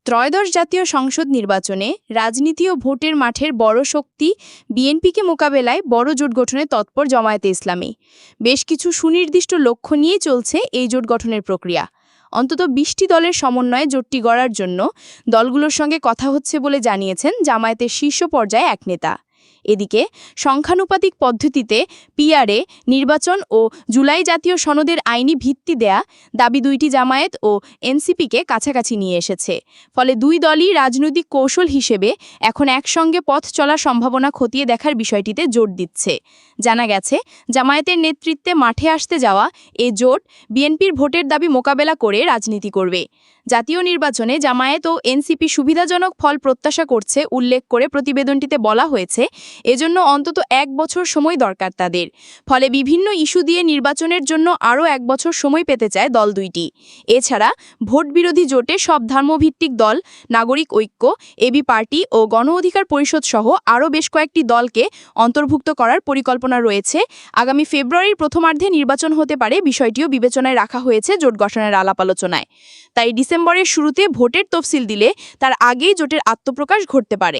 ত্রয়োদশ জাতীয় সংসদ নির্বাচনে রাজনীতি ও ভোটের মাঠের বড় শক্তি বিএনপিকে মোকাবেলায় বড় জোট গঠনে তৎপর জামায়াতে ইসলামী। বেশ কিছু সুনির্দিষ্ট লক্ষ্য নিয়ে চলছে এই জোট গঠনের প্রক্রিয়া। অন্তত ২০টি দলের সমন্বয়ে জোটটি গড়ার জন্য দলগুলোর সঙ্গে কথা হচ্ছে বলে জানিয়েছেন জামায়াতের শীর্ষ পর্যায়ে এক নেতা। এদিকে সংখ্যানুপাতিক পদ্ধতিতে পিআরএ নির্বাচন ও জুলাই জাতীয় সনদের আইনি ভিত্তি দেয়া দাবি দুইটি জামায়াত ও এনসিপিকে কাছাকাছি নিয়ে এসেছে। ফলে দুই দলই রাজনৈতিক কৌশল হিসেবে এখন একসঙ্গে পথ চলার সম্ভাবনা খতিয়ে দেখার বিষয়টিতে জোর দিচ্ছে। জানা গেছে, জামায়াতের নেতৃত্বে মাঠে আসতে যাওয়া এ জোট বিএনপির ভোটের দাবি মোকাবেলা করে রাজনীতি করবে। জাতীয় নির্বাচনে জামায়াত ও এনসিপি সুবিধাজনক ফল প্রত্যাশা করছে উল্লেখ করে প্রতিবেদনটিতে বলা হয়েছে, এজন্য অন্তত ১ বছর সময় দরকার তাদের। ফলে বিভিন্ন ইস্যু দিয়ে নির্বাচনের জন্য আরও ১ বছর সময় পেতে চায় দল দুইটি। এছাড়া ভোট বিরোধী জোটে সব ধর্মভিত্তিক দল, নাগরিক ঐক্য, এবি পার্টি ও গণ অধিকার পরিষদ সহ আরও বেশ কয়েকটি দলকে অন্তর্ভুক্ত করার পরিকল্পনা রয়েছে। আগামী ফেব্রুয়ারির প্রথমার্ধে নির্বাচন হতে পারে, বিষয়টিও বিবেচনায় রাখা হয়েছে জোট গঠনের আলাপ আলোচনায়। তাই ডিসেম্বরের শুরুতে ভোটের তফসিল দিলে তার আগেই জোটের আত্মপ্রকাশ ঘটতে পারে।